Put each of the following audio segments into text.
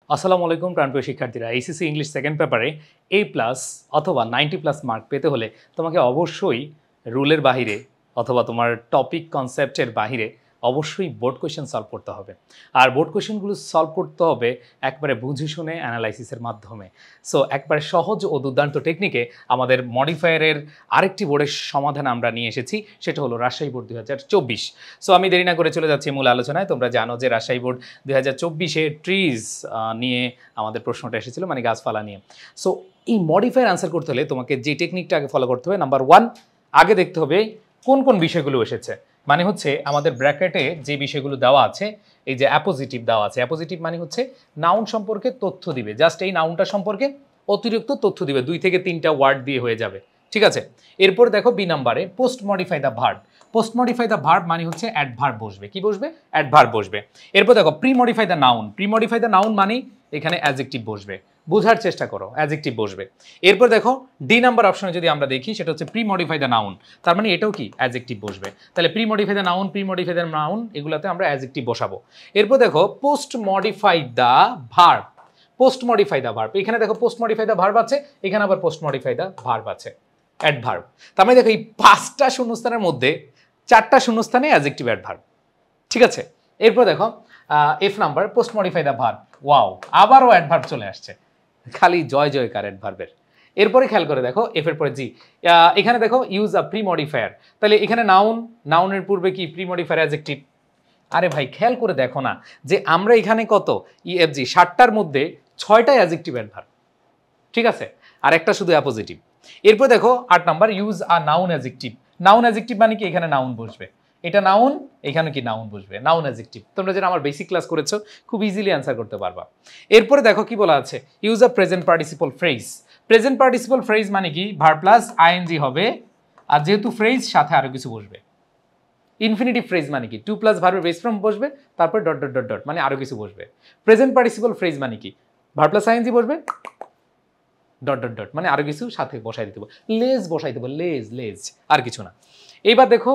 আসসালামু আলাইকুম প্রাণপ্রিয় শিক্ষার্থীরা, এইচএসসি ইংলিশ সেকেন্ড পেপারে A+ অথবা 90+ মার্ক পেতে হলে তোমাকে অবশ্যই রুলের বাহিরে অথবা তোমার টপিক কনসেপ্টের বাহিরে অবশ্যই বোর্ড কোয়েশ্চেন সলভ করতে হবে। আর বোর্ড কোয়েশ্চেনগুলো সলভ করতে হবে একবারে বুঝে শুনে অ্যানালাইসিসের মাধ্যমে। সো একবারে সহজ ও দুর্দান্ত টেকনিকে আমাদের মডিফায়ারের আরেকটি বোর্ডের সমাধান আমরা নিয়ে এসেছি, সেটা হলো রাজশাহী বোর্ড 2024। সো আমি দেরি না করে চলে যাচ্ছি মূল আলোচনায়। তোমরা জানো যে রাজশাহী বোর্ড 2024-এ ট্রিজ নিয়ে আমাদের প্রশ্নটা এসেছিল, মানে গাছপালা নিয়ে। সো এই মডিফায়ার আনসার করতে হলে তোমাকে যে টেকনিকটা আগে ফলো করতে হবে, নাম্বার 1 আগে দেখতে হবে কোন কোন বিষয়গুলো এসেছে। মানে হচ্ছে আমাদের ব্র্যাকেটে যে বিষয়গুলো দেওয়া আছে, এই যে অ্যাপোজিটিভ দেওয়া আছে, অ্যাপোজিটিভ মানে হচ্ছে নাউন সম্পর্কে তথ্য দিবে, জাস্ট এই নাউনটা সম্পর্কে অতিরিক্ত তথ্য দিবে, 2 থেকে 3টা ওয়ার্ড দিয়ে হয়ে যাবে, ঠিক আছে। এরপর দেখো বি নাম্বারে post modify the verb. Post modify the verb মানে হচ্ছে অ্যাডভার্ব বসবে। কি বসবে? অ্যাডভার্ব বসবে। এরপর দেখো pre modify the noun. Pre modify the noun মানে এখানে অ্যাডজেক্টিভ বসবে, বোঝার চেষ্টা করো, অ্যাডজেক্টিভ বসবে। এরপর দেখো ডি নাম্বার অপশনে যদি আমরা দেখি, সেটা হচ্ছে প্রি মডিফাই দ্য নাউন, তার মানে এটাও কি অ্যাডজেক্টিভ বসবে। তাহলে pre modify the noun, pre modify the noun, এগুলোতে আমরা অ্যাডজেক্টিভ বসাবো। এরপর দেখো post modify the verb. Post modify the verb, এখানে দেখো পোস্ট মডিফাই দ্য ভার্ব আছে, এখানে আবার পোস্ট মডিফাই দ্য ভার্ব আছে, অ্যাডভার্ব। তার মানে দেখো এই 5টা শূন্যস্থানের মধ্যে 4টা শূন্যস্থানে অ্যাডজেক্টিভ অ্যাডভার্ব, ঠিক আছে। এরপর দেখো F number post modify the verb. Wow, আবারও অ্যাডভার্ব চলে আসছে, খালি জয় জয়কার অ্যাডভার্বের। এরপরে খেয়াল করে দেখো এফ এর পরে জি, এখানে দেখো ইউজ আ প্রি মডিফায়ার। তাহলে এখানে নাউন, নাউনের পূর্বে কি প্রি মডিফায়ার অ্যাডজেক্টিভ। আরে ভাই খেয়াল করে দেখো না যে আমরা এখানে কত ইএফজি 7টার মধ্যে 6টাই অ্যাডজেক্টিভ অ্যাডভার্ব, ঠিক আছে, আর একটা শুধু অ্যাপোজিটিভ। এরপর দেখো 8 number use a noun adjective. Noun adjective মানে কি এখানে নাউন বসবে, এটা নাউন, এখানে কি নাউন বসবে, নাউন অ্যাডজেক্টিভ। তোমরা যেটা আমার বেসিক ক্লাস করেছো খুব ইজিলি অ্যান্সার করতে পারবা। এরপরে দেখো কি বলা আছে, ইউজ আ present participle phrase. Present participle phrase মানে কি ভার্ব প্লাস আইএনজি হবে, আর যেহেতু ফ্রেজ সাথে আরো কিছু বসবে। ইনফিনিটিভ ফ্রেজ মানে কি 2 প্লাস ভার্বের বেস ফর্ম বসবে, তারপর ডট ডট ডট ডট মানে আরো কিছু বসবে। প্রেজেন্ট পার্টিসিপল ফ্রেজ মানে কি ভার্ব প্লাস আইএনজি বসবে, ডট ডট ডট মানে আরো কিছু সাথে বসাই দিতে হবে, লেজ বসাই দেবো, লেজ লেজ, আর কিছু না। এইবার দেখো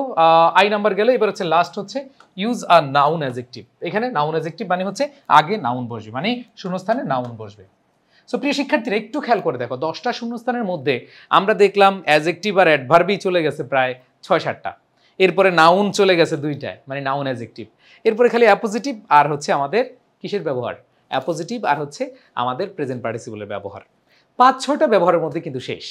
আই নাম্বার গেলে, এবার হচ্ছে লাস্ট হচ্ছে ইউজ আ নাউন অ্যাডজেক্টিভ। এখানে নাউন অ্যাডজেক্টিভ মানে হচ্ছে আগে নাউন বসবে, মানে শূন্যস্থানে নাউন বসবে। সো প্রিয় শিক্ষার্থীরা একটু খেয়াল করে দেখো, 10টা শূন্যস্থানের মধ্যে আমরা দেখলাম অ্যাডজেক্টিভ আর অ্যাডভার্বই চলে গেছে প্রায় 6-7টা। এরপরে নাউন চলে গেছে 2টায়, মানে নাউন অ্যাডজেক্টিভ। এরপরে খালি অ্যাপোজিটিভ আর হচ্ছে আমাদের কিসের ব্যবহার, অ্যাপোজিটিভ আর হচ্ছে আমাদের প্রেজেন্ট পার্টিসিপলের ব্যবহার। 5-6টা ব্যবহারের মধ্যে কিন্তু শেষ।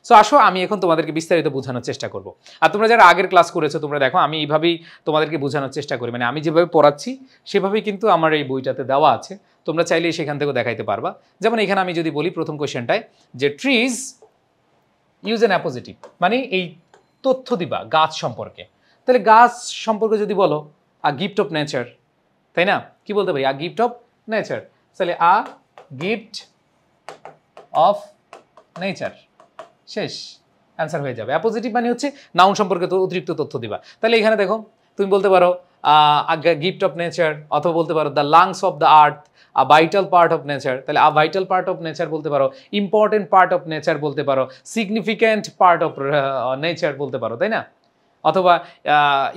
সো আসো আমি এখন তোমাদেরকে বিস্তারিত বোঝানোর চেষ্টা করব। আর তোমরা যারা আগের ক্লাস করেছো তোমরা দেখো আমি এইভাবেই তোমাদেরকে বোঝানোর চেষ্টা করি, মানে আমি যেভাবে পড়াচ্ছি সেভাবেই কিন্তু আমার এই বইটাতে দেওয়া আছে, তোমরা চাইলেই সেখান থেকেও দেখাইতে পারবা। যেমন এখানে আমি যদি বলি প্রথম কোয়েশ্চেনটায় যে ট্রিজ ইউজ অ্যান অ্যাপোজিটিভ, মানে এই তথ্য দিবা গাছ সম্পর্কে। তাহলে গাছ সম্পর্কে যদি বলো আ গিফট অফ নেচার, তাই না, কি বলতে পারি, আ গিফট অফ নেচার। তাহলে আ গিফট অফ নেচার, শেষ, অ্যান্সার হয়ে যাবে। অ্যাপোজিটিভ মানে হচ্ছে নাউন সম্পর্কে তো অতিরিক্ত তথ্য দিবা। তাহলে এখানে দেখো তুমি বলতে পারো গিফট অফ নেচার, অথবা বলতে পারো the lungs of the earth, a vital part of nature. তাহলে a vital part of nature বলতে পারো, ইম্পর্টেন্ট পার্ট অফ নেচার বলতে পারো, সিগনিফিক্যান্ট পার্ট অফ নেচার বলতে পারো, তাই না, অথবা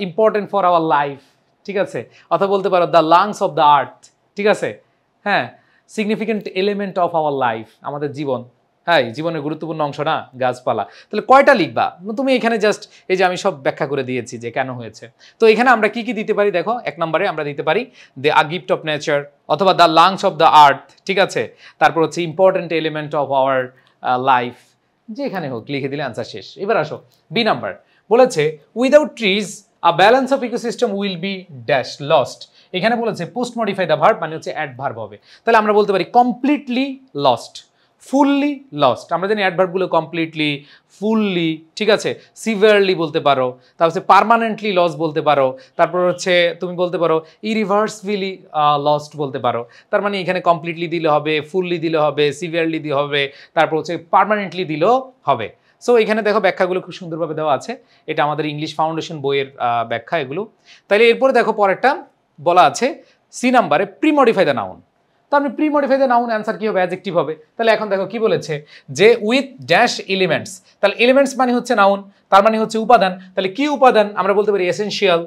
ইম্পর্টেন্ট ফর আওয়ার লাইফ, ঠিক আছে, অথবা বলতে পারো the lungs of the earth, ঠিক আছে, হ্যাঁ, significant element of our life, আমাদের জীবন, হ্যাঁ জীবনের গুরুত্বপূর্ণ অংশ না গাছপালা। তাহলে কয়টা লিখবা তুমি এখানে, জাস্ট এই যে আমি সব ব্যাখ্যা করে দিয়েছি যে কেন হয়েছে। তো এখানে আমরা কি কি দিতে পারি দেখো, 1 নম্বরে আমরা দিতে পারি the a gift of nature, অথবা the lungs of the earth, ঠিক আছে, তারপর হচ্ছে important element of our life, যেখানে হোক লিখে দিলে আনসার শেষ। এবার আসো বি নাম্বার, বলেছে without trees a balance of ecosystem will be dash lost. এখানে বলেছে পোস্ট মডিফাই দ্য ভার্ব মানে হচ্ছে অ্যাডভার্ব হবে। তাহলে আমরা বলতে পারি কমপ্লিটলি লস্ট, ফুললি লস্ট। আমরা জানি অ্যাডভার্বগুলো কমপ্লিটলি, ফুললি, ঠিক আছে, সিভিয়ারলি বলতে পারো, তারপর হচ্ছে পার্মানেন্টলি লস বলতে পারো, তারপর হচ্ছে তুমি বলতে পারো ইরিভার্সিবলি লস্ট বলতে পারো। তার মানে এখানে কমপ্লিটলি দিলে হবে, ফুললি দিলে হবে, সিভিয়ারলি দিলে হবে, তারপর হচ্ছে পার্মানেন্টলি দিলেও হবে। সো এখানে দেখো ব্যাখ্যাগুলো খুব সুন্দরভাবে দেওয়া আছে, এটা আমাদের ইংলিশ ফাউন্ডেশন বইয়ের ব্যাখ্যা এগুলো। তাহলে এরপরে দেখো পরেরটা বলা আছে সি নাম্বারে প্রি মডিফাই দ্য নাউন। তো আমি pre modify the noun answer কি হবে, অ্যাডজেক্টিভ হবে। তাহলে এখন দেখো কি বলেছে যে উইথ ড্যাশ এলিমেন্টস। তাহলে এলিমেন্টস মানে হচ্ছে নাউন, তার মানে হচ্ছে উপাদান। তাহলে কি উপাদান, আমরা বলতে পারি এসেনশিয়াল,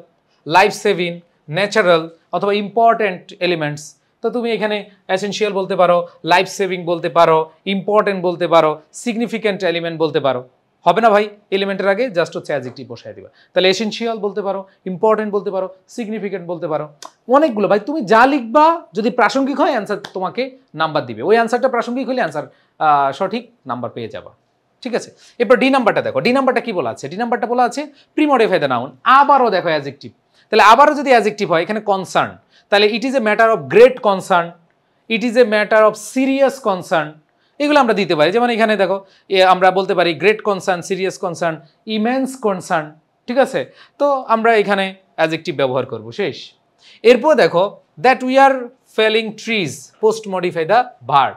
লাইফ সেভিং, ন্যাচারাল, অথবা ইম্পর্টেন্ট এলিমেন্টস, তো তুমি এখানে এসেনশিয়াল বলতে পারো, লাইফ সেভিং বলতে পারো, ইম্পর্টেন্ট বলতে পারো, সিগনিফিক্যান্ট এলিমেন্ট বলতে পারো। হবে না ভাই? এলিমেন্টের আগে জাস্ট হচ্ছে অ্যাডজেক্টিভ বসায় দিবা। তাহলে এসেনশিয়াল বলতে পারো, ইম্পর্টেন্ট বলতে পারো, সিগনিফিক্যান্ট বলতে পারো, অনেকগুলো। ভাই তুমি যা লিখবা যদি প্রাসঙ্গিক হয় অ্যান্সার তোমাকে নাম্বার দিবে, ওই অ্যান্সারটা প্রাসঙ্গিক হলে অ্যান্সার সঠিক নাম্বার পেয়ে যাবা। ঠিক আছে, এরপর ডি নাম্বারটা দেখো। ডি নাম্বারটা কি বলা আছে? ডি নাম্বারটা বলা আছে প্রিমডিফাই দ্য নাউন। আবারও দেখো অ্যাডজেক্টিভ, তাহলে আবারও যদি অ্যাডজেক্টিভ হয় এখানে কনসার্ন, তাহলে it is a matter of great concern, it is a matter of serious concern, এগুলো আমরা দিতে পারি। যেমন এখানে দেখো আমরা বলতে পারি great concern, serious concern, immense concern. ঠিক আছে, তো আমরা এখানে অ্যাডজেক্টিভ ব্যবহার করব, শেষ। এরপর দেখো that we are felling trees, post modify the verb.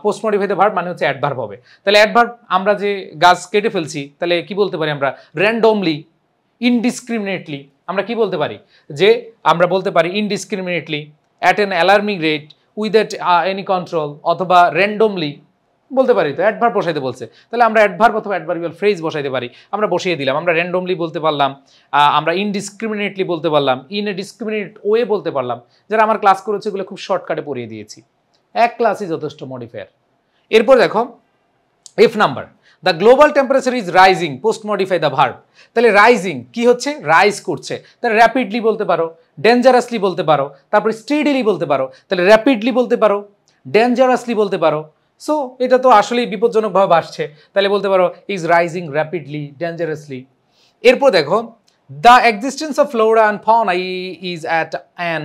Post modify the verb মানে হচ্ছে অ্যাডভার্ব হবে। তাহলে অ্যাডভার্ব আমরা যে গাছ কেটে ফেলছি, তাহলে কি বলতে পারি আমরা? Randomly, indiscriminately. আমরা কি বলতে পারি? যে আমরা বলতে পারি indiscriminately, at an alarming rate, without any control, অথবা র্যান্ডমলি বলতে পারি। তো অ্যাডভার্ব বসাইতে বলছে, তাহলে আমরা অ্যাডভার্ব অথবা অ্যাডভার্বিয়াল ফ্রেজ বসাইতে পারি। আমরা বসিয়ে দিলাম, আমরা র্যান্ডমলি বলতে পারলাম, আমরা ইনডিসক্রিমিনেটলি বলতে পারলাম, ইন এ ডিসক্রিমিনেট ওয়ে বলতে পারলাম। যারা আমার ক্লাস করেছে এগুলো খুব শর্টকাটে পড়িয়ে দিয়েছি, এক ক্লাসই যথেষ্ট মডিফায়ার। এরপর দেখো F number, the global temperature is rising, post modify the verb. তাহলে রাইজিং কি হচ্ছে? রাইজ করছে, তাহলে র্যাপিডলি বলতে পারো, ডেঞ্জারাসলি বলতে পারো, তারপরে স্টেডিলি বলতে পারো। তাহলে র্যাপিডলি বলতে পারো, ডেঞ্জারাসলি বলতে পারো। সো এটা তো আসলেই বিপজ্জনকভাবে বাড়ছে, তাহলে বলতে পারো ইজ রাইজিং র্যাপিডলি, ডেঞ্জারাসলি। এরপর দেখো the existence of flora and fauna is at an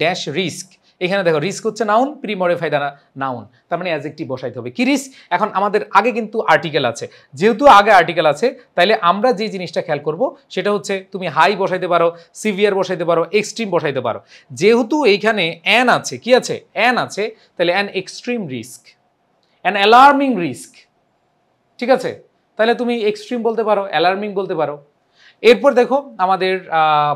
dash risk. এখানে দেখো রিস্ক হচ্ছে নাউন, প্রিমডিফাই দ্য নাউন, তার মানে অ্যাডজেক্টিভ বসাইতে হবে। কি রিস্ক? এখন আমাদের আগে কিন্তু আর্টিকেল আছে, যেহেতু আগে আর্টিকেল আছে তাইলে আমরা যে জিনিসটা খেয়াল করব সেটা হচ্ছে তুমি হাই বসাইতে পারো, সিভিয়ার বসাইতে পারো, এক্সট্রিম বসাইতে পারো। যেহেতু এইখানে অ্যান আছে, কি আছে? অ্যান আছে, তাহলে an extreme risk, an alarming risk. ঠিক আছে, তাহলে তুমি এক্সট্রিম বলতে পারো, অ্যালার্মিং বলতে পারো। এরপর দেখো আমাদের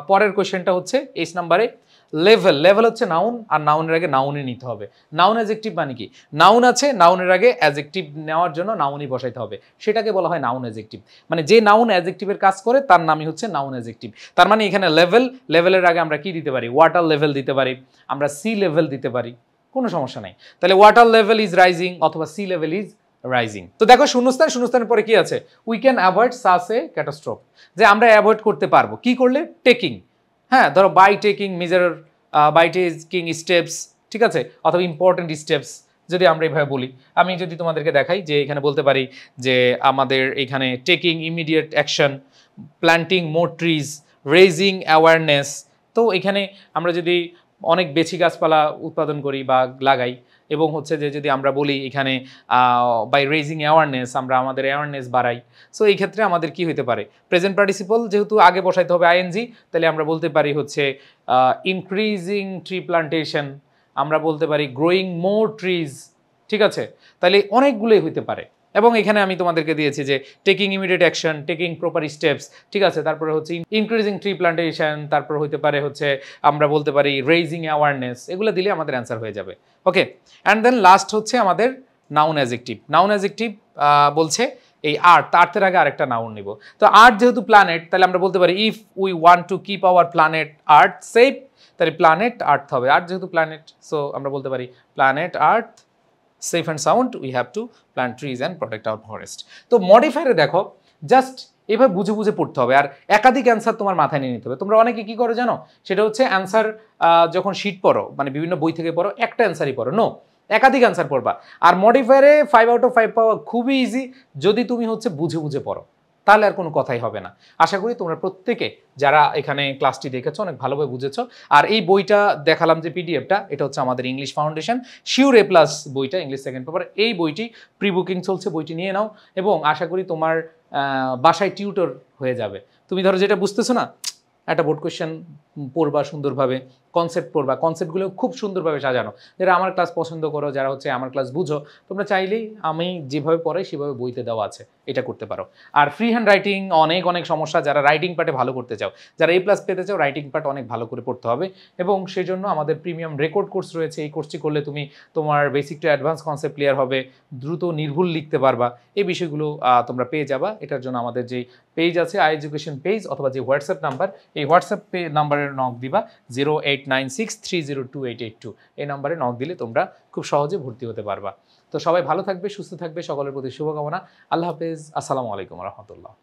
পরের কোয়েশ্চেনটা হচ্ছে 8 নম্বরে লেভেল। লেভেল হচ্ছে নাউন, আর নাউনের আগে নাউনই নিতে হবে। নাউন অ্যাডজেক্টিভ মানে কি? নাউন আছে, নাউনের আগে অ্যাডজেক্টিভ নেওয়ার জন্য নাউনই বসাইতে হবে, সেটাকে বলা হয় নাউন অ্যাডজেক্টিভ। মানে যে নাউন অ্যাডজেক্টিভের কাজ করে তার নামই হচ্ছে নাউন অ্যাডজেক্টিভ। তার মানে এখানে লেভেল, লেভেলের আগে আমরা কি দিতে পারি? ওয়াটার লেভেল দিতে পারি, আমরা সি লেভেল দিতে পারি, কোনো সমস্যা নাই। তাহলে ওয়াটার লেভেল ইজ রাইজিং অথবা সি লেভেল ইজ রাইজিং। তো দেখো শূন্যস্থান, শূন্যস্থানের পরে কি আছে? We can avoid such a catastrophe, যে আমরা অ্যাভয়েড করতে পারবো কি করলে? টেকিং, হ্যাঁ ধরো by taking measure, by taking steps, ঠিক আছে, অথবা ইম্পর্টেন্ট স্টেপস যদি আমরা এইভাবে বলি। আমি যদি তোমাদেরকে দেখাই যে এখানে বলতে পারি যে আমাদের এখানে টেকিং ইমিডিয়েট অ্যাকশন, প্ল্যান্টিং মোর ট্রিজ, রেজিং অ্যাওয়ারনেস। তো এখানে আমরা যদি অনেক বেশি গাছপালা উৎপাদন করি বা লাগাই, এবং হচ্ছে যে যদি আমরা বলি এখানে বাই রেজিং অ্যাওয়ারনেস, আমরা আমাদের অ্যাওয়ারনেস বাড়াই। সো এই ক্ষেত্রে আমাদের কি হতে পারে? প্রেজেন্ট পার্টিসিপল যেহেতু আগে বসাইতে হবে আইএনজি, তাহলে আমরা বলতে পারি হচ্ছে ইনক্রিজিং ট্রি প্লান্টেশন, আমরা বলতে পারি গ্রোয়িং মোর ট্রিজ। ঠিক আছে, তাহলে অনেকগুলোই হইতে পারে। এবং এখানে আমি তোমাদেরকে দিয়েছি যে taking immediate action, taking proper steps, ঠিক আছে, তারপরে হচ্ছে ইনক্রিজিং ট্রি প্লান্টেশন, তারপর হতে পারে হচ্ছে আমরা বলতে পারি রেজিং অ্যাওয়ারনেস। এগুলো দিলে আমাদের অ্যান্সার হয়ে যাবে। ওকে, অ্যান্ড দেন লাস্ট হচ্ছে আমাদের নাউন অ্যাডজেক্টিভ। নাউন অ্যাডজেক্টিভ বলছে এই আর্থ, আর্থের আগে আরেকটা নাউন নিব। তো আর্থ যেহেতু প্ল্যানেট, তাহলে আমরা বলতে পারি if we want to keep our planet earth safe, তাহলে প্ল্যানেট আর্থ হবে। আর্থ যেহেতু প্ল্যানেট, সো আমরা বলতে পারি planet earth safe and sound, we have to plant trees and protect our forest. তো মডিফায়ারে দেখো জাস্ট এভাবে বুঝে বুঝে পড়তে হবে, আর একাধিক অ্যান্সার তোমার মাথায় নিয়ে নিতে হবে। তোমরা অনেকে কি করো জানো? সেটা হচ্ছে অ্যান্সার যখন শিট পড়ো, মানে বিভিন্ন বই থেকে পড়ো, একটা অ্যান্সারই পড়ো, নো, একাধিক অ্যান্সার পড়বা। আর মডিফায়ারে 5 out of 5 পাওয়া খুবই ইজি যদি তুমি হচ্ছে বুঝে বুঝে পড়ো, তাহলে আর কোনো কথাই হবে না। আশা করি তোমরা প্রত্যেকে যারা এখানে ক্লাসটি দেখেছো অনেক ভালোভাবে বুঝেছো। আর এই বইটা দেখালাম যে পিডিএফটা, এটা হচ্ছে আমাদের ইংলিশ ফাউন্ডেশন শিওর A+ বইটা, ইংলিশ সেকেন্ড পেপার। এই বইটি প্রি বুকিং চলছে, বইটি নিয়ে নাও, এবং আশা করি তোমার বাসায় টিউটর হয়ে যাবে। তুমি ধরো যেটা বুঝতেছো না, একটা বোর্ড কোয়েশ্চেন পড়বা সুন্দরভাবে, কনসেপ্ট পড়বা, কনসেপ্টগুলো খুব সুন্দরভাবে সাজানো। যারা আমার ক্লাস পছন্দ করো, যারা হচ্ছে আমার ক্লাস বুঝো, তোমরা চাইলেই আমি যেভাবে পড়াই সেভাবে বইতে দেওয়া আছে, এটা করতে পারো। আর ফ্রি হ্যান্ড রাইটিং অনেক অনেক সমস্যা, যারা রাইটিং পার্টে ভালো করতে চাও, যারা A+ পেতে চাও, রাইটিং পার্ট অনেক ভালো করে পড়তে হবে। এবং সেই জন্য আমাদের প্রিমিয়াম রেকর্ড কোর্স রয়েছে। এই কোর্সটি করলে তুমি তোমার basic to advance concept clear হবে, দ্রুত নির্ভুল লিখতে পারবা, এই বিষয়গুলো তোমরা পেয়ে যাবা। এটার জন্য আমাদের যে পেজ আছে আই এডুকেশন পেজ, অথবা যে হোয়াটসঅ্যাপ নাম্বার, এই হোয়াটসঅ্যাপে নাম্বারে নক দিবা 0896302882, এই নাম্বারে নক দিলে তোমরা খুব সহজে ভর্তি হতে পারবা। তো সবাই ভালো থাকবে, সুস্থ থাকবে, সকলের প্রতি শুভকামনা। আল্লাহ হাফেজ, আসসালামু আলাইকুম রহমতুল্লাহ।